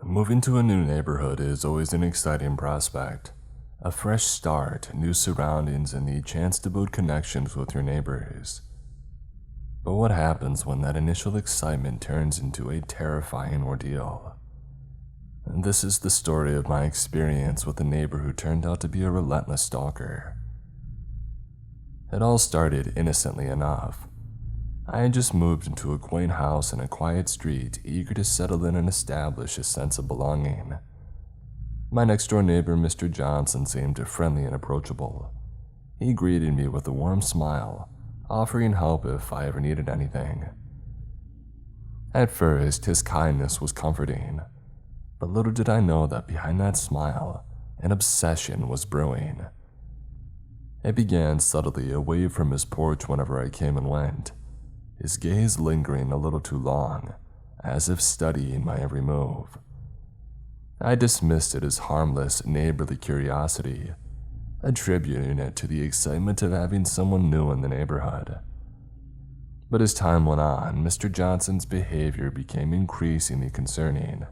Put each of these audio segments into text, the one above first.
Moving to a new neighborhood is always an exciting prospect. A fresh start, new surroundings, and the chance to build connections with your neighbors. But what happens when that initial excitement turns into a terrifying ordeal? And this is the story of my experience with a neighbor who turned out to be a relentless stalker. It all started innocently enough. I had just moved into a quaint house in a quiet street, eager to settle in and establish a sense of belonging. My next-door neighbor, Mr. Johnson, seemed friendly and approachable. He greeted me with a warm smile, offering help if I ever needed anything. At first, his kindness was comforting, but little did I know that behind that smile, an obsession was brewing. It began subtly away from his porch whenever I came and went, his gaze lingering a little too long, as if studying my every move. I dismissed it as harmless, neighborly curiosity, attributing it to the excitement of having someone new in the neighborhood. But as time went on, Mr. Johnson's behavior became increasingly concerning.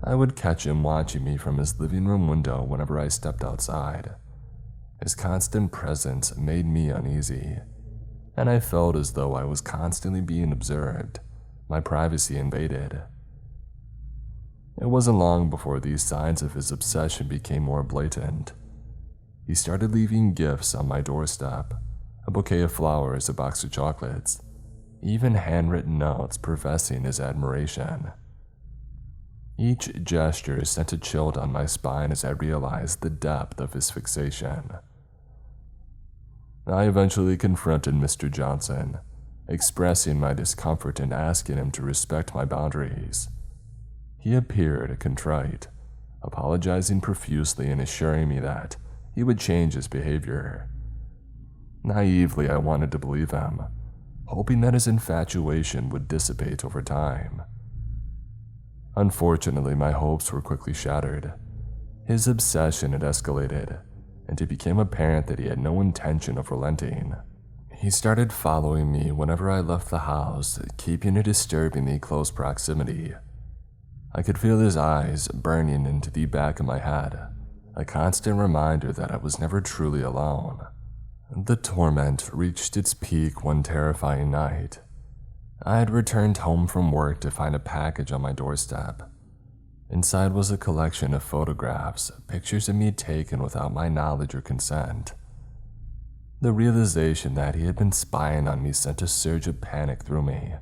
I would catch him watching me from his living room window whenever I stepped outside. His constant presence made me uneasy, and I felt as though I was constantly being observed, my privacy invaded. It wasn't long before these signs of his obsession became more blatant. He started leaving gifts on my doorstep, a bouquet of flowers, a box of chocolates, even handwritten notes professing his admiration. Each gesture sent a chill down my spine as I realized the depth of his fixation. I eventually confronted Mr. Johnson, expressing my discomfort and asking him to respect my boundaries. He appeared contrite, apologizing profusely and assuring me that he would change his behavior. Naively, I wanted to believe him, hoping that his infatuation would dissipate over time. Unfortunately, my hopes were quickly shattered. His obsession had escalated, and it became apparent that he had no intention of relenting. He started following me whenever I left the house, keeping a disturbingly close proximity. I could feel his eyes burning into the back of my head, a constant reminder that I was never truly alone. The torment reached its peak one terrifying night. I had returned home from work to find a package on my doorstep. Inside was a collection of photographs, pictures of me taken without my knowledge or consent. The realization that he had been spying on me sent a surge of panic through me.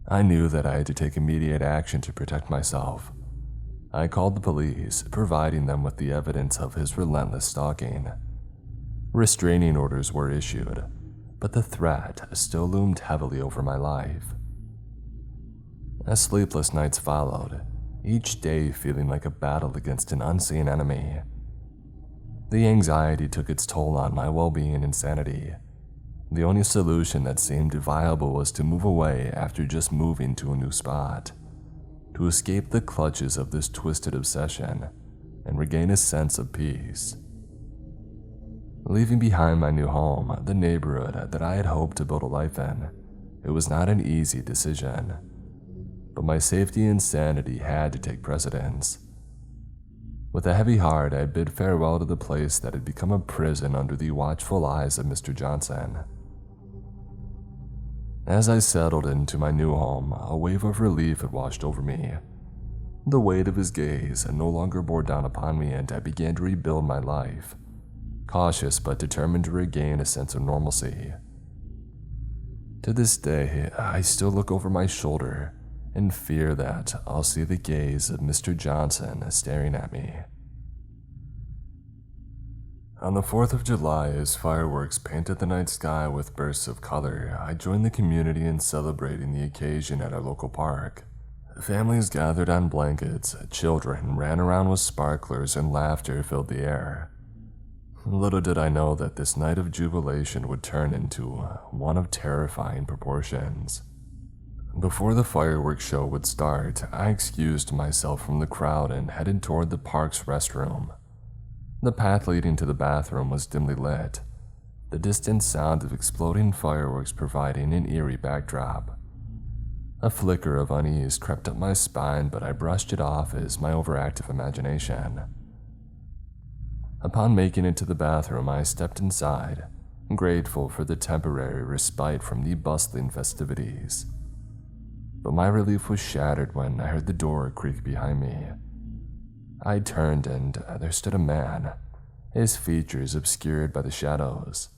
I knew that I had to take immediate action to protect myself. I called the police, providing them with the evidence of his relentless stalking. Restraining orders were issued, but the threat still loomed heavily over my life. As sleepless nights followed, each day feeling like a battle against an unseen enemy. The anxiety took its toll on my well-being and sanity. The only solution that seemed viable was to move away after just moving to a new spot, to escape the clutches of this twisted obsession and regain a sense of peace. Leaving behind my new home, the neighborhood that I had hoped to build a life in, it was not an easy decision. But my safety and sanity had to take precedence. With a heavy heart, I bid farewell to the place that had become a prison under the watchful eyes of Mr. Johnson. As I settled into my new home, a wave of relief had washed over me. The weight of his gaze no longer bore down upon me, and I began to rebuild my life, cautious but determined to regain a sense of normalcy. To this day, I still look over my shoulder in fear that I'll see the gaze of Mr. Johnson staring at me. On the 4th of July, as fireworks painted the night sky with bursts of color, I joined the community in celebrating the occasion at our local park. Families gathered on blankets, children ran around with sparklers, and laughter filled the air. Little did I know that this night of jubilation would turn into one of terrifying proportions. Before the fireworks show would start, I excused myself from the crowd and headed toward the park's restroom. The path leading to the bathroom was dimly lit, the distant sound of exploding fireworks providing an eerie backdrop. A flicker of unease crept up my spine, but I brushed it off as my overactive imagination. Upon making it to the bathroom, I stepped inside, grateful for the temporary respite from the bustling festivities. But my relief was shattered when I heard the door creak behind me. I turned and there stood a man, his features obscured by the shadows.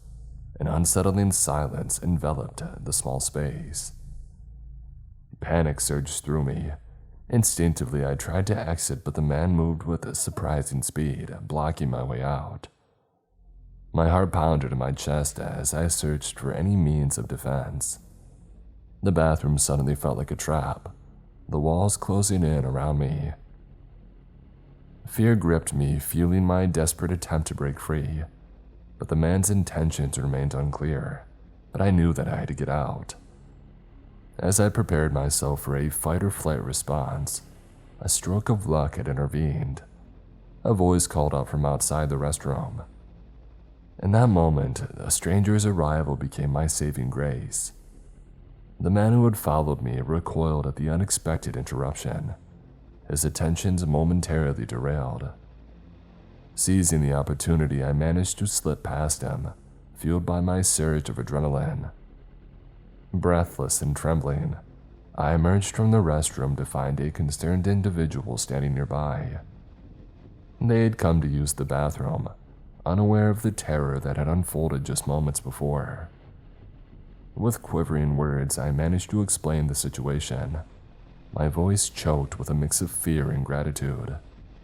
An unsettling silence enveloped the small space. Panic surged through me. Instinctively, I tried to exit, but the man moved with a surprising speed, blocking my way out. My heart pounded in my chest as I searched for any means of defense. The bathroom suddenly felt like a trap, the walls closing in around me. Fear gripped me, fueling my desperate attempt to break free, but the man's intentions remained unclear, but I knew that I had to get out. As I prepared myself for a fight-or-flight response, a stroke of luck had intervened. A voice called out from outside the restroom. In that moment, a stranger's arrival became my saving grace. The man who had followed me recoiled at the unexpected interruption, his attentions momentarily derailed. Seizing the opportunity, I managed to slip past him, fueled by my surge of adrenaline. Breathless and trembling, I emerged from the restroom to find a concerned individual standing nearby. They had come to use the bathroom, unaware of the terror that had unfolded just moments before. With quivering words, I managed to explain the situation, my voice choked with a mix of fear and gratitude.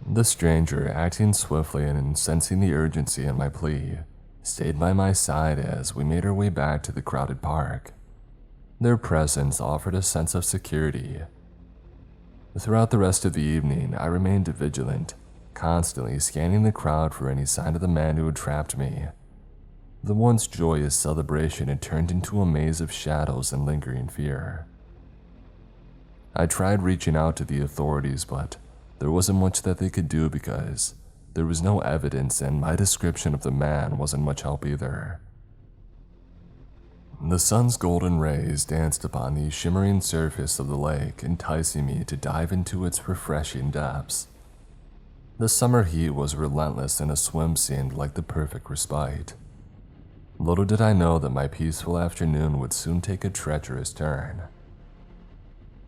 The stranger, acting swiftly and sensing the urgency in my plea, stayed by my side as we made our way back to the crowded park. Their presence offered a sense of security. Throughout the rest of the evening, I remained vigilant, constantly scanning the crowd for any sign of the man who had trapped me. The once joyous celebration had turned into a maze of shadows and lingering fear. I tried reaching out to the authorities, but there wasn't much that they could do because there was no evidence and my description of the man wasn't much help either. The sun's golden rays danced upon the shimmering surface of the lake, enticing me to dive into its refreshing depths. The summer heat was relentless and a swim seemed like the perfect respite. Little did I know that my peaceful afternoon would soon take a treacherous turn.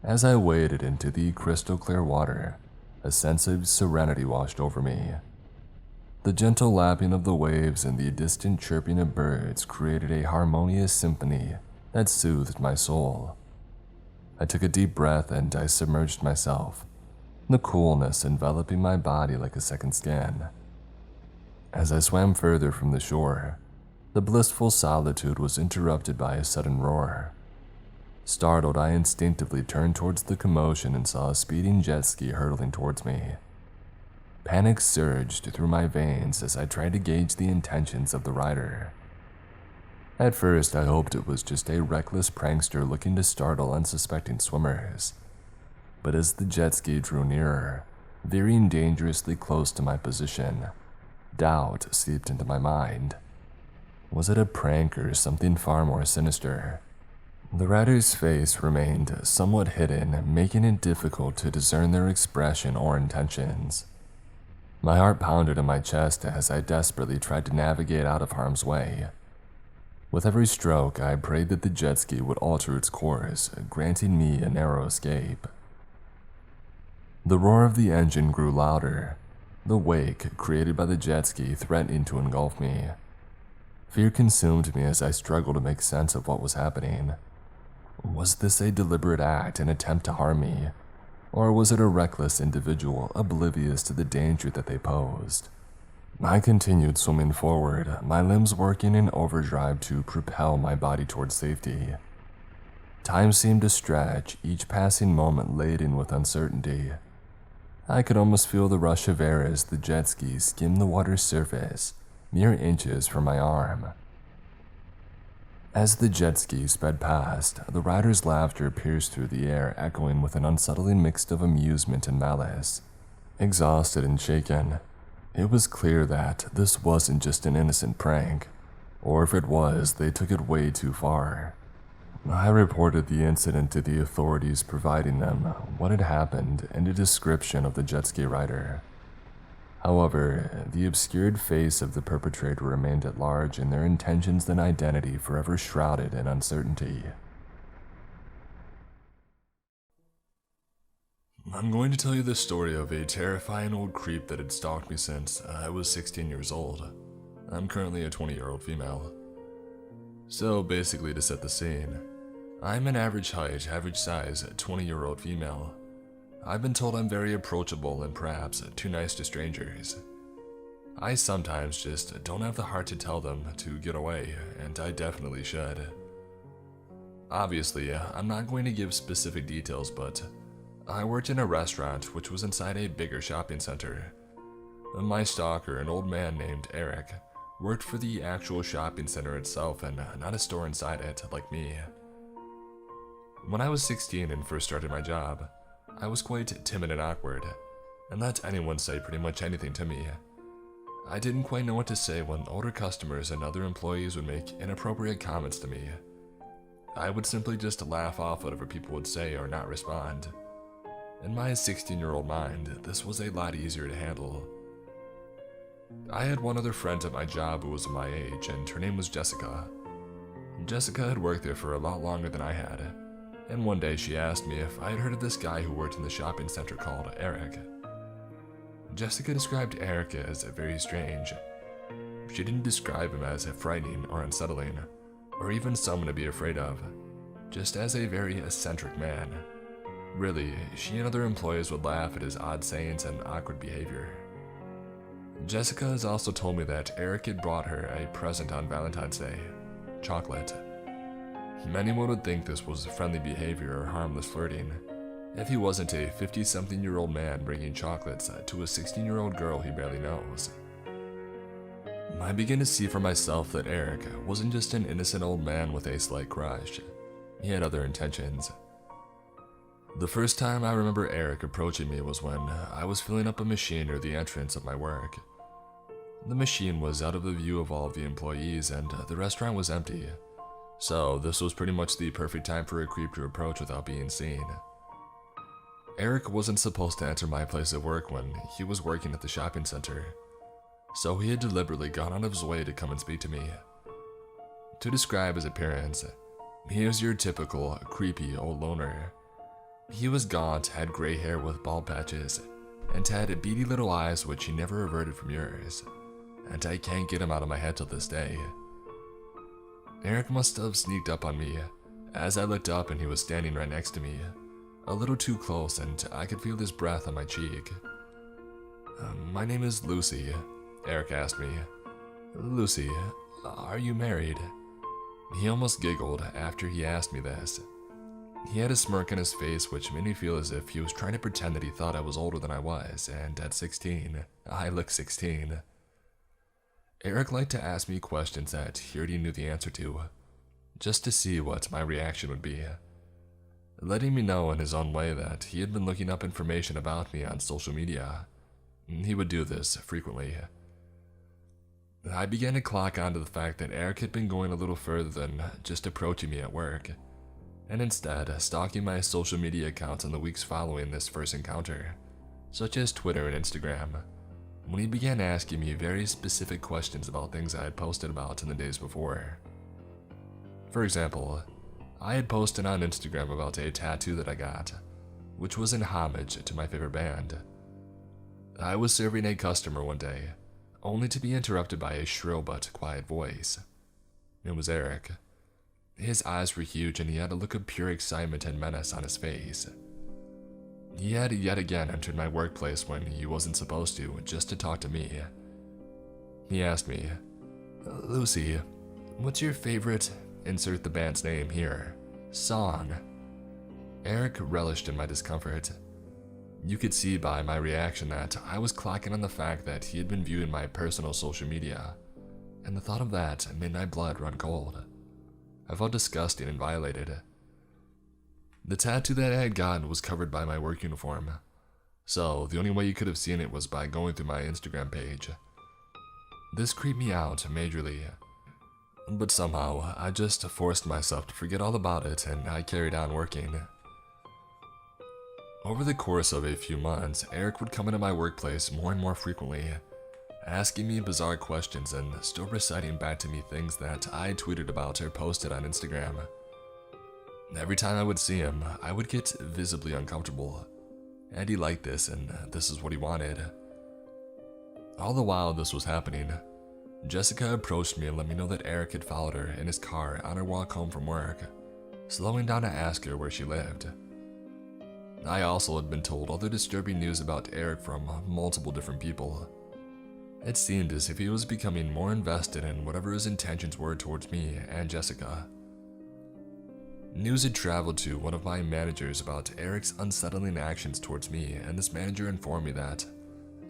As I waded into the crystal clear water, a sense of serenity washed over me. The gentle lapping of the waves and the distant chirping of birds created a harmonious symphony that soothed my soul. I took a deep breath and I submerged myself, the coolness enveloping my body like a second skin. As I swam further from the shore, the blissful solitude was interrupted by a sudden roar. Startled, I instinctively turned towards the commotion and saw a speeding jet ski hurtling towards me. Panic surged through my veins as I tried to gauge the intentions of the rider. At first, I hoped it was just a reckless prankster looking to startle unsuspecting swimmers. But as the jet ski drew nearer, veering dangerously close to my position, doubt seeped into my mind. Was it a prank or something far more sinister? The rider's face remained somewhat hidden, making it difficult to discern their expression or intentions. My heart pounded in my chest as I desperately tried to navigate out of harm's way. With every stroke, I prayed that the jet ski would alter its course, granting me a narrow escape. The roar of the engine grew louder, the wake created by the jet ski threatening to engulf me. Fear consumed me as I struggled to make sense of what was happening. Was this a deliberate act, an attempt to harm me? Or was it a reckless individual oblivious to the danger that they posed? I continued swimming forward, my limbs working in overdrive to propel my body towards safety. Time seemed to stretch, each passing moment laden with uncertainty. I could almost feel the rush of air as the jet ski skimmed the water's surface, mere inches from my arm. As the jet ski sped past, the rider's laughter pierced through the air, echoing with an unsettling mix of amusement and malice. Exhausted and shaken, it was clear that this wasn't just an innocent prank, or if it was, they took it way too far. I reported the incident to the authorities, providing them what had happened and a description of the jet ski rider. However, the obscured face of the perpetrator remained at large, and their intentions and identity forever shrouded in uncertainty. I'm going to tell you the story of a terrifying old creep that had stalked me since I was 16 years old. I'm currently a 20-year-old female. So basically, to set the scene, I'm an average height, average size, 20-year-old female. I've been told I'm very approachable and perhaps too nice to strangers. I sometimes just don't have the heart to tell them to get away, and I definitely should. Obviously, I'm not going to give specific details, but I worked in a restaurant which was inside a bigger shopping center. My stalker, an old man named Eric, worked for the actual shopping center itself and not a store inside it like me. When I was 16 and first started my job, I was quite timid and awkward, and let anyone say pretty much anything to me. I didn't quite know what to say when older customers and other employees would make inappropriate comments to me. I would simply just laugh off whatever people would say or not respond. In my 16-year-old mind, this was a lot easier to handle. I had one other friend at my job who was my age, and her name was Jessica. Jessica had worked there for a lot longer than I had, and one day she asked me if I had heard of this guy who worked in the shopping center called Eric. Jessica described Eric as very strange. She didn't describe him as frightening or unsettling, or even someone to be afraid of, just as a very eccentric man. Really, she and other employees would laugh at his odd sayings and awkward behavior. Jessica has also told me that Eric had brought her a present on Valentine's Day: chocolate. Many would think this was friendly behavior or harmless flirting, if he wasn't a 50-something-year-old man bringing chocolates to a 16-year-old girl he barely knows. I began to see for myself that Eric wasn't just an innocent old man with a slight crush. He had other intentions. The first time I remember Eric approaching me was when I was filling up a machine near the entrance of my work. The machine was out of the view of all of the employees, and the restaurant was empty. So this was pretty much the perfect time for a creep to approach without being seen. Eric wasn't supposed to enter my place of work when he was working at the shopping center, so he had deliberately gone out of his way to come and speak to me. To describe his appearance, he was your typical creepy old loner. He was gaunt, had gray hair with bald patches, and had beady little eyes which he never averted from yours, and I can't get him out of my head till this day. Eric must have sneaked up on me, as I looked up and he was standing right next to me, a little too close, and I could feel his breath on my cheek. My name is Lucy," Eric asked me. "Lucy, are you married?" He almost giggled after he asked me this. He had a smirk on his face which made me feel as if he was trying to pretend that he thought I was older than I was, and at 16, I looked 16. Eric liked to ask me questions that he already knew the answer to, just to see what my reaction would be, letting me know in his own way that he had been looking up information about me on social media. He would do this frequently. I began to clock onto the fact that Eric had been going a little further than just approaching me at work, and instead stalking my social media accounts in the weeks following this first encounter, such as Twitter and Instagram, when he began asking me very specific questions about things I had posted about in the days before. For example, I had posted on Instagram about a tattoo that I got, which was in homage to my favorite band. I was serving a customer one day, only to be interrupted by a shrill but quiet voice. It was Eric. His eyes were huge and he had a look of pure excitement and menace on his face. He had yet again entered my workplace when he wasn't supposed to, just to talk to me. He asked me, "Lucy, what's your favorite," insert the band's name here, "song?" Eric relished in my discomfort. You could see by my reaction that I was clocking on the fact that he had been viewing my personal social media, and the thought of that made my blood run cold. I felt disgusting and violated. The tattoo that I had gotten was covered by my work uniform, so the only way you could have seen it was by going through my Instagram page. This creeped me out majorly. But somehow, I just forced myself to forget all about it and I carried on working. Over the course of a few months, Eric would come into my workplace more and more frequently, asking me bizarre questions and still reciting back to me things that I tweeted about or posted on Instagram. Every time I would see him, I would get visibly uncomfortable, and he liked this and this is what he wanted. All the while this was happening, Jessica approached me and let me know that Eric had followed her in his car on her walk home from work, slowing down to ask her where she lived. I also had been told other disturbing news about Eric from multiple different people. It seemed as if he was becoming more invested in whatever his intentions were towards me and Jessica. News had traveled to one of my managers about Eric's unsettling actions towards me, and this manager informed me that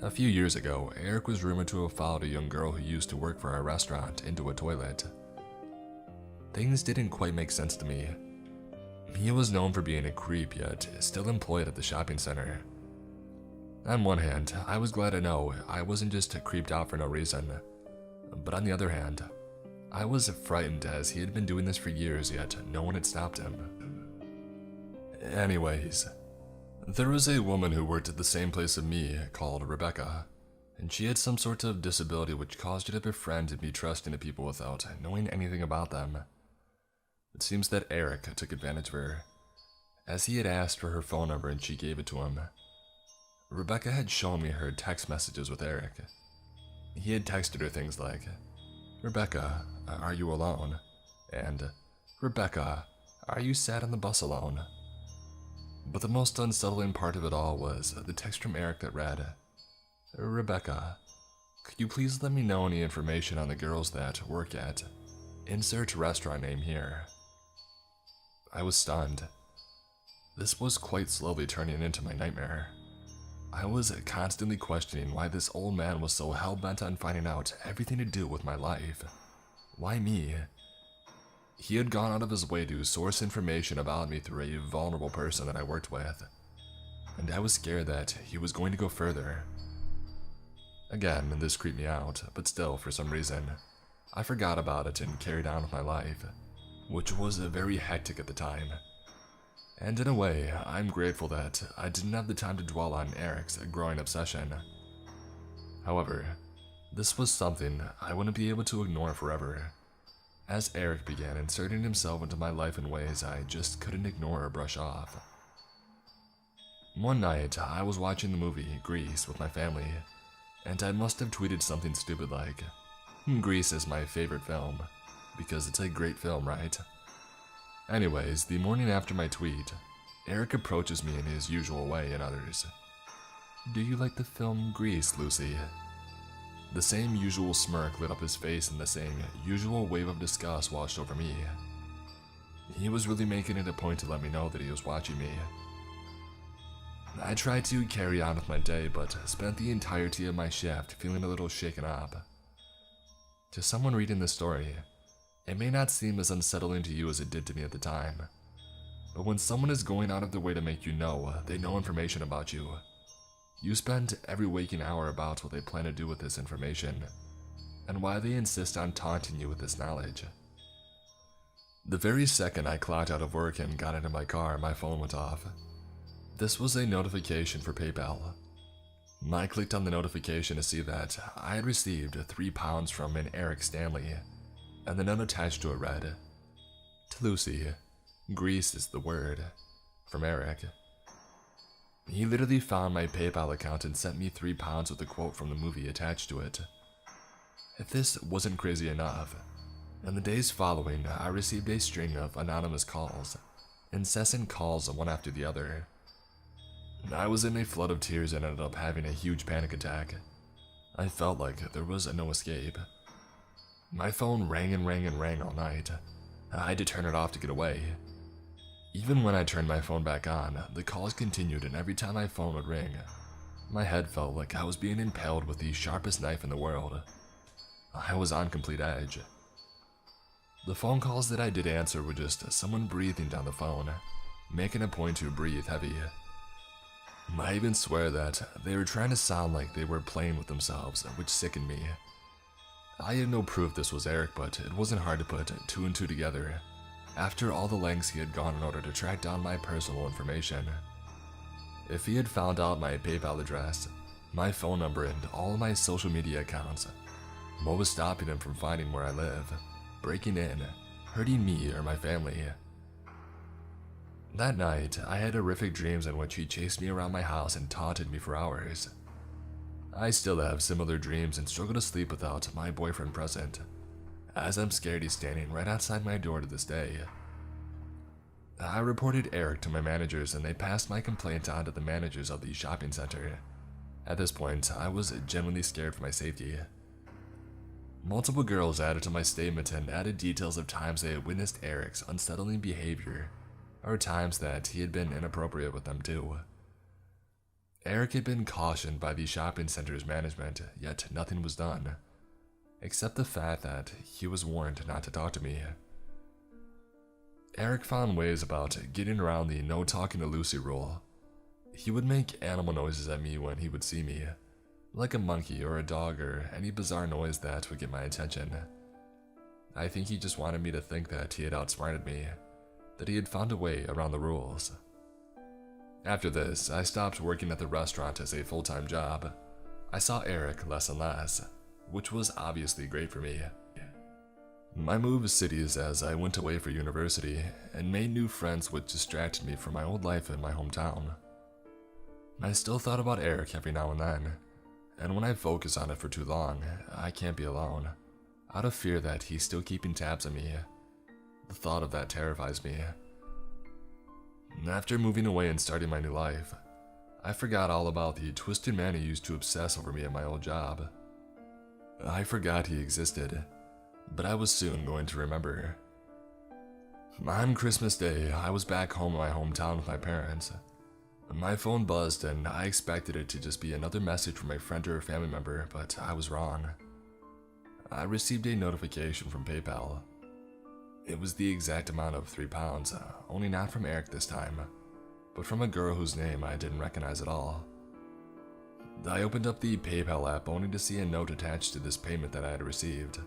a few years ago, Eric was rumored to have followed a young girl who used to work for our restaurant into a toilet. Things didn't quite make sense to me. He was known for being a creep, yet still employed at the shopping center. On one hand, I was glad to know I wasn't just creeped out for no reason, but on the other hand, I was frightened as he had been doing this for years, yet no one had stopped him. Anyways, there was a woman who worked at the same place as me called Rebecca, and she had some sort of disability which caused her to befriend and be trusting to people without knowing anything about them. It seems that Eric took advantage of her, as he had asked for her phone number and she gave it to him. Rebecca had shown me her text messages with Eric. He had texted her things like, "Rebecca, are you alone?" and "Rebecca, are you sat on the bus alone?" But the most unsettling part of it all was the text from Eric that read, "Rebecca, could you please let me know any information on the girls that work at insert restaurant name here?" I was stunned. This was quite slowly turning into my nightmare. I was constantly questioning why this old man was so hell-bent on finding out everything to do with my life. Why me? He had gone out of his way to source information about me through a vulnerable person that I worked with, and I was scared that he was going to go further. Again, this creeped me out, but still, for some reason, I forgot about it and carried on with my life, which was very hectic at the time. And in a way, I'm grateful that I didn't have the time to dwell on Eric's growing obsession. However, this was something I wouldn't be able to ignore forever, as Eric began inserting himself into my life in ways I just couldn't ignore or brush off. One night, I was watching the movie Grease with my family, and I must have tweeted something stupid like, "Grease is my favorite film," because it's a great film, right? Anyways, the morning after my tweet, Eric approaches me in his usual way and utters, "Do you like the film Grease, Lucy?" The same usual smirk lit up his face and the same usual wave of disgust washed over me. He was really making it a point to let me know that he was watching me. I tried to carry on with my day, but spent the entirety of my shift feeling a little shaken up. To someone reading this story, it may not seem as unsettling to you as it did to me at the time, but when someone is going out of their way to make you know they know information about you, you spend every waking hour about what they plan to do with this information, and why they insist on taunting you with this knowledge. The very second I clocked out of work and got into my car, my phone went off. This was a notification for PayPal. I clicked on the notification to see that I had received £3 from an Eric Stanley, and the note attached to it read, "To Lucy, Grease is the word, from Eric." He literally found my PayPal account and sent me £3 with a quote from the movie attached to it. If this wasn't crazy enough, in the days following, I received a string of anonymous calls, incessant calls one after the other. I was in a flood of tears and ended up having a huge panic attack. I felt like there was no escape. My phone rang and rang and rang all night. I had to turn it off to get away. Even when I turned my phone back on, the calls continued, and every time my phone would ring, my head felt like I was being impaled with the sharpest knife in the world. I was on complete edge. The phone calls that I did answer were just someone breathing down the phone, making a point to breathe heavy. I even swear that they were trying to sound like they were playing with themselves, which sickened me. I had no proof this was Eric, but it wasn't hard to put two and two together after all the lengths he had gone in order to track down my personal information. If he had found out my PayPal address, my phone number, and all of my social media accounts, what was stopping him from finding where I live, breaking in, hurting me or my family? That night, I had horrific dreams in which he chased me around my house and taunted me for hours. I still have similar dreams and struggle to sleep without my boyfriend present, as I'm scared he's standing right outside my door to this day. I reported Eric to my managers and they passed my complaint on to the managers of the shopping center. At this point, I was genuinely scared for my safety. Multiple girls added to my statement and added details of times they had witnessed Eric's unsettling behavior, or times that he had been inappropriate with them too. Eric had been cautioned by the shopping center's management, yet nothing was done, except the fact that he was warned not to talk to me. Eric found ways about getting around the no talking to Lucy rule. He would make animal noises at me when he would see me, like a monkey or a dog or any bizarre noise that would get my attention. I think he just wanted me to think that he had outsmarted me, that he had found a way around the rules. After this, I stopped working at the restaurant as a full-time job. I saw Eric less and less, which was obviously great for me. I moved cities as I went away for university and made new friends which distracted me from my old life in my hometown. I still thought about Eric every now and then, and when I focus on it for too long, I can't be alone, out of fear that he's still keeping tabs on me. The thought of that terrifies me. After moving away and starting my new life, I forgot all about the twisted man who used to obsess over me at my old job. I forgot he existed, but I was soon going to remember. On Christmas Day, I was back home in my hometown with my parents. My phone buzzed and I expected it to just be another message from a friend or a family member, but I was wrong. I received a notification from PayPal. It was the exact amount of £3, only not from Eric this time, but from a girl whose name I didn't recognize at all. I opened up the PayPal app only to see a note attached to this payment that I had received.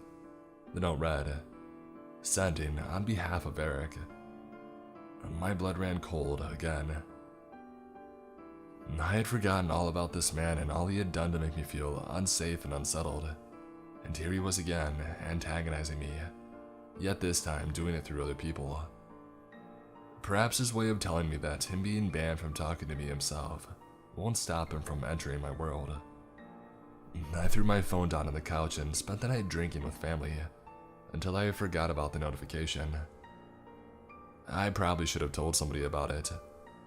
The note read, "Sending on behalf of Eric." My blood ran cold again. I had forgotten all about this man and all he had done to make me feel unsafe and unsettled, and here he was again, antagonizing me, yet this time doing it through other people. Perhaps his way of telling me that him being banned from talking to me himself won't stop him from entering my world. I threw my phone down on the couch and spent the night drinking with family, until I forgot about the notification. I probably should have told somebody about it,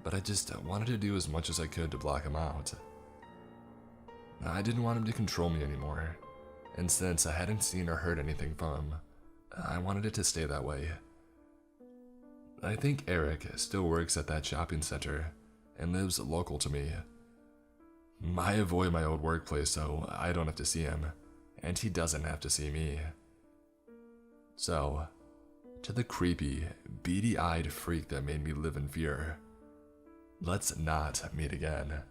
but I just wanted to do as much as I could to block him out. I didn't want him to control me anymore, and since I hadn't seen or heard anything from him, I wanted it to stay that way. I think Eric still works at that shopping center and lives local to me. I avoid my old workplace so I don't have to see him, and he doesn't have to see me. So, to the creepy, beady-eyed freak that made me live in fear, let's not meet again.